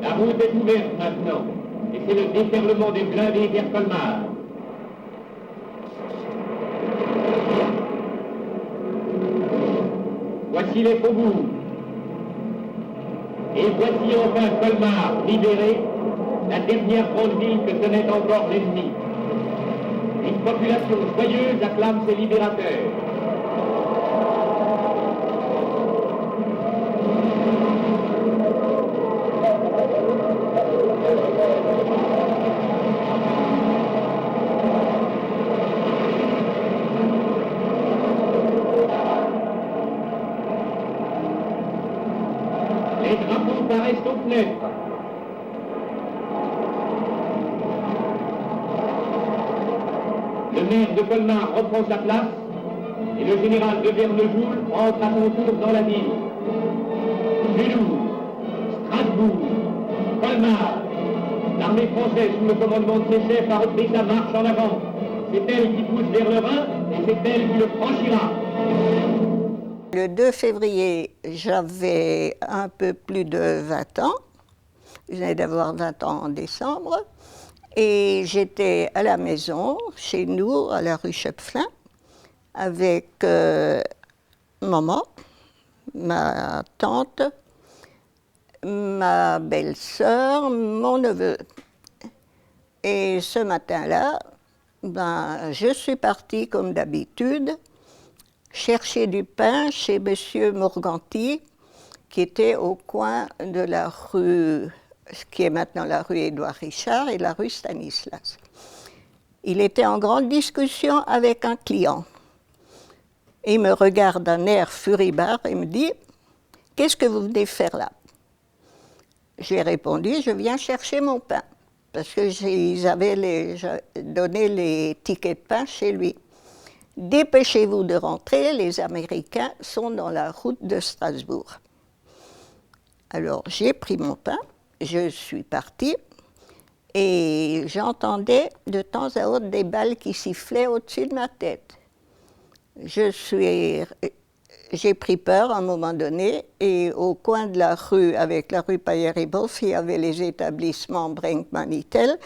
La route est ouverte maintenant, et c'est le déferlement des blindés vers Colmar. Voici les faubourgs. Et voici enfin Colmar libéré, la dernière grande ville que tenait encore l'ennemi. Une population joyeuse acclame ses libérateurs. Les drapeaux paraissent aux fenêtres. Le maire de Colmar reprend sa place et le général de Vernejoul entre à son tour dans la ville. Mulhouse, Strasbourg, Colmar. L'armée française sous le commandement de ses chefs a repris sa marche en avant. C'est elle qui pousse vers le Rhin et c'est elle qui le franchira. Le 2 février, j'avais un peu plus de 20 ans. Je venais d'avoir 20 ans en décembre. Et j'étais à la maison, chez nous, à la rue Schöpflin, avec maman, ma tante, ma belle-sœur, mon neveu. Et ce matin-là, je suis partie comme d'habitude chercher du pain chez M. Morganti, qui était au coin de la rue, ce qui est maintenant la rue Édouard Richard et la rue Stanislas. Il était en grande discussion avec un client. Il me regarde d'un air furibard et me dit « Qu'est-ce que vous venez faire là ?» J'ai répondu « Je viens chercher mon pain », parce qu'ils avaient donné les tickets de pain chez lui. « Dépêchez-vous de rentrer, les Américains sont dans la route de Strasbourg. » Alors j'ai pris mon pain, je suis partie et j'entendais de temps à autre des balles qui sifflaient au-dessus de ma tête. J'ai pris peur à un moment donné et au coin de la rue, avec la rue Payer-et-Boeuf, il y avait les établissements Brinkmann-Itel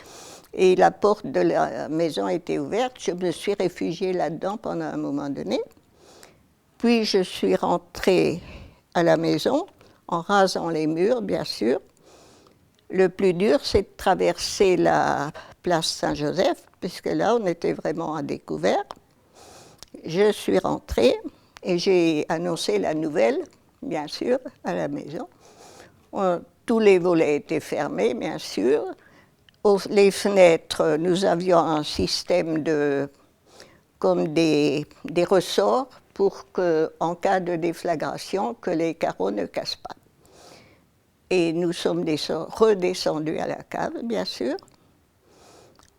et la porte de la maison était ouverte. Je me suis réfugiée là-dedans pendant un moment donné. Puis je suis rentrée à la maison en rasant les murs, bien sûr. Le plus dur, c'est de traverser la place Saint-Joseph, puisque là, on était vraiment à découvert. Je suis rentrée et j'ai annoncé la nouvelle, bien sûr, à la maison. Tous les volets étaient fermés, bien sûr. Les fenêtres, nous avions un système comme des ressorts pour que, en cas de déflagration, que les carreaux ne cassent pas. Et nous sommes redescendus à la cave, bien sûr.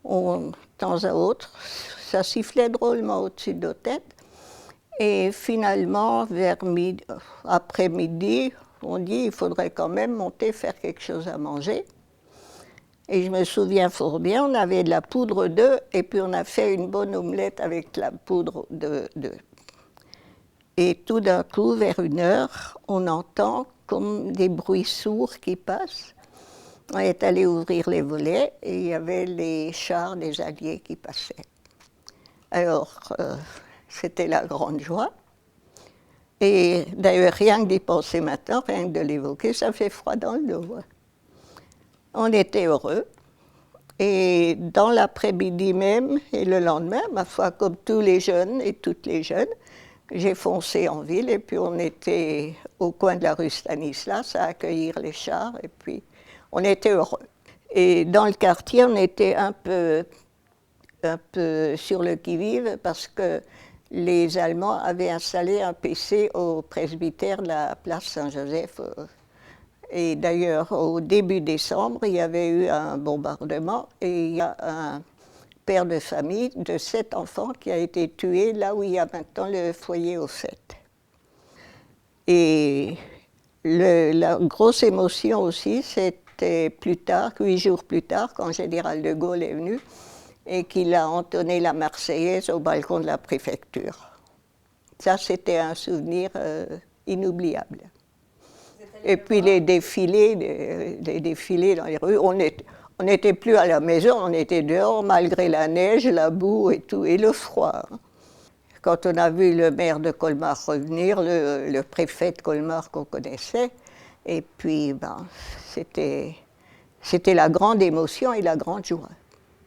De temps à autre, ça sifflait drôlement au-dessus de nos têtes. Et finalement, après-midi, on dit il faudrait quand même monter faire quelque chose à manger. Et je me souviens fort bien, on avait de la poudre d'œuf et puis on a fait une bonne omelette avec la poudre d'œuf. Et tout d'un coup, vers 1h, on entend comme des bruits sourds qui passent. On est allé ouvrir les volets et il y avait les chars des Alliés qui passaient. Alors, c'était la grande joie. Et d'ailleurs, rien que d'y penser maintenant, rien que de l'évoquer, ça fait froid dans le dos. On était heureux. Et dans l'après-midi même et le lendemain, ma foi, comme tous les jeunes et toutes les jeunes, j'ai foncé en ville et puis on était au coin de la rue Stanislas à accueillir les chars et puis on était heureux. Et dans le quartier, on était un peu sur le qui-vive parce que les Allemands avaient installé un PC au presbytère de la place Saint-Joseph. Et d'ailleurs, au début décembre, il y avait eu un bombardement et il y a un père de famille de 7 enfants qui a été tué là où il y a maintenant le foyer aux fêtes. Et la grosse émotion aussi, c'était plus tard, 8 jours plus tard, quand le général de Gaulle est venu et qu'il a entonné la Marseillaise au balcon de la préfecture. Ça, c'était un souvenir inoubliable. Et puis les défilés dans les rues, on n'était plus à la maison, on était dehors malgré la neige, la boue et tout, et le froid. Quand on a vu le maire de Colmar revenir, le préfet de Colmar qu'on connaissait, et puis c'était la grande émotion et la grande joie.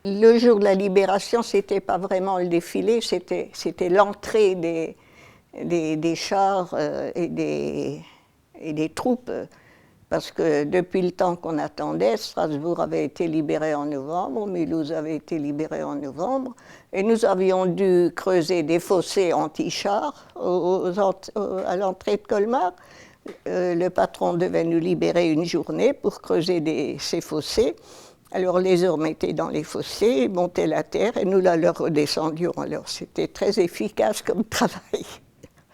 Le jour de la libération, c'était pas vraiment le défilé, c'était l'entrée des chars et des troupes, parce que depuis le temps qu'on attendait, Strasbourg avait été libéré en novembre, Mulhouse avait été libéré en novembre, et nous avions dû creuser des fossés anti-chars à l'entrée de Colmar. Le patron devait nous libérer une journée pour creuser ces fossés. Alors les hommes étaient dans les fossés, montaient la terre, et nous la leur redescendions. Alors c'était très efficace comme travail.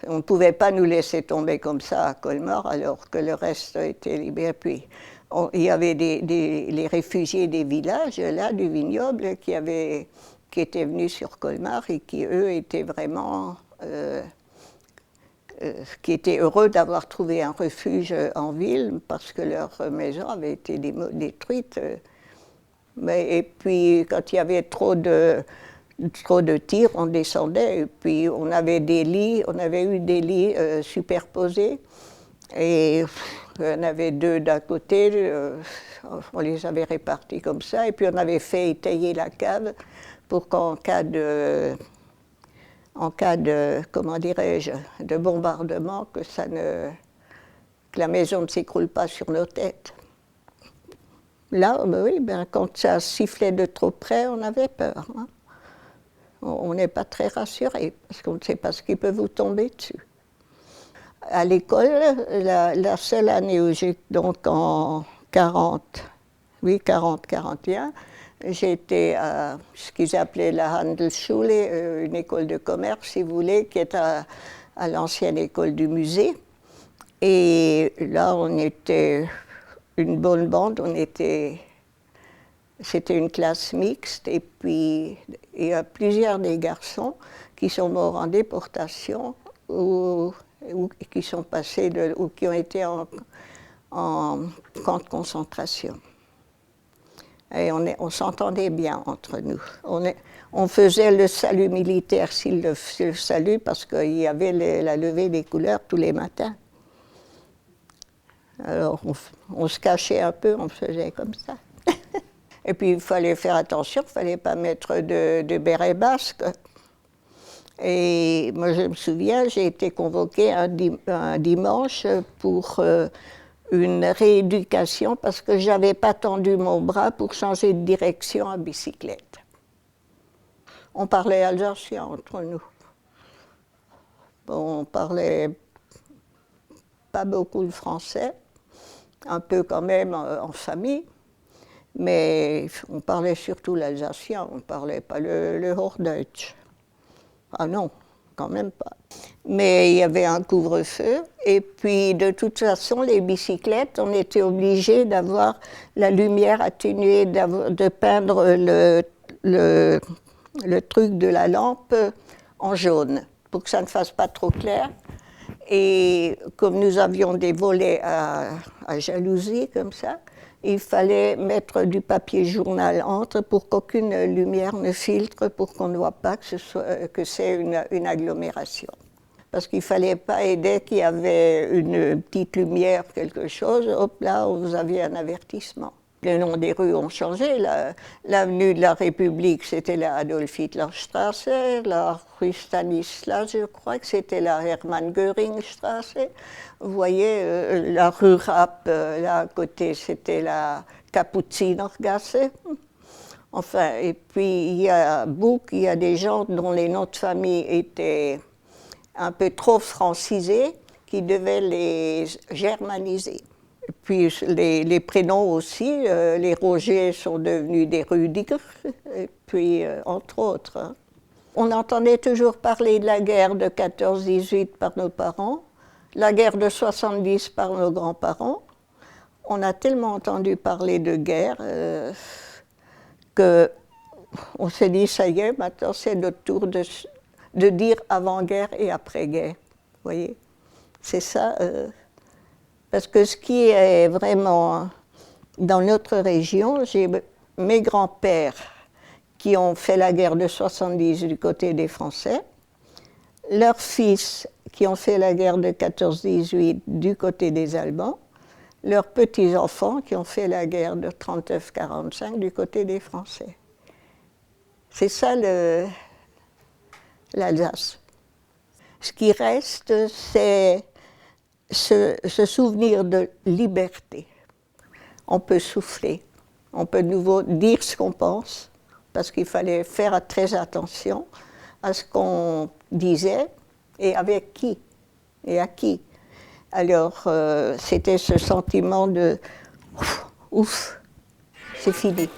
On ne pouvait pas nous laisser tomber comme ça à Colmar alors que le reste était libéré. Puis il y avait les réfugiés des villages, là, du vignoble, qui étaient venus sur Colmar et qui, eux, étaient vraiment... qui étaient heureux d'avoir trouvé un refuge en ville parce que leur maison avait été détruite. Et puis, quand il y avait trop de tirs, on descendait, et puis on avait eu des lits superposés, et on avait 2 d'un côté, on les avait répartis comme ça, et puis on avait fait étayer la cave pour qu'en cas de comment dirais-je, de bombardement, que la maison ne s'écroule pas sur nos têtes. Là, oui, quand ça sifflait de trop près, on avait peur. Hein. On n'est pas très rassuré, parce qu'on ne sait pas ce qui peut vous tomber dessus. À l'école, la seule année où j'ai, donc en 40-41, j'étais à ce qu'ils appelaient la Handelsschule, une école de commerce, si vous voulez, qui est à l'ancienne école du musée. Et là, on était une bonne bande, c'était une classe mixte, et puis il y a plusieurs des garçons qui sont morts en déportation ou qui sont passés ou qui ont été en camp de concentration. Et on s'entendait bien entre nous. On faisait le salut militaire, le salut, parce qu'il y avait la levée des couleurs tous les matins. Alors on se cachait un peu, on faisait comme ça. Et puis il fallait faire attention, il ne fallait pas mettre de béret basque. Et moi je me souviens, j'ai été convoquée un dimanche pour une rééducation parce que je n'avais pas tendu mon bras pour changer de direction à bicyclette. On parlait alsacien entre nous. Bon, on parlait pas beaucoup le français, un peu quand même en famille, mais on parlait surtout l'alsacien, on ne parlait pas le Hochdeutsch. Ah non, quand même pas. Mais il y avait un couvre-feu, et puis de toute façon, les bicyclettes, on était obligé d'avoir la lumière atténuée, de peindre le truc de la lampe en jaune, pour que ça ne fasse pas trop clair. Et comme nous avions des volets à jalousie, comme ça, il fallait mettre du papier journal entre pour qu'aucune lumière ne filtre, pour qu'on ne voit pas que c'est une agglomération. Parce qu'il ne fallait pas, et dès qu'il y avait une petite lumière, quelque chose, hop là, vous aviez un avertissement. Les noms des rues ont changé. L'avenue de la République, c'était la Adolf-Hitler-Straße. La rue Stanislas, je crois que c'était la Hermann-Göring-Straße. Vous voyez, la rue Rapp, là à côté, c'était la Kapuzinergasse. Enfin, et puis il y a des gens dont les noms de famille étaient un peu trop francisés qui devaient les germaniser. Et puis les prénoms aussi, les Roger sont devenus des Rudiger, et puis entre autres. Hein. On entendait toujours parler de la guerre de 14-18 par nos parents, la guerre de 70 par nos grands-parents. On a tellement entendu parler de guerre qu'on s'est dit, ça y est, maintenant c'est notre tour de dire avant-guerre et après-guerre. Vous voyez, c'est ça. Parce que ce qui est vraiment dans notre région, j'ai mes grands-pères qui ont fait la guerre de 70 du côté des Français, leurs fils qui ont fait la guerre de 14-18 du côté des Allemands, leurs petits-enfants qui ont fait la guerre de 39-45 du côté des Français. C'est ça l'Alsace. Ce qui reste, c'est ce souvenir de liberté. On peut souffler, on peut de nouveau dire ce qu'on pense, parce qu'il fallait faire très attention à ce qu'on disait et avec qui et à qui. Alors, c'était ce sentiment de ouf, c'est fini.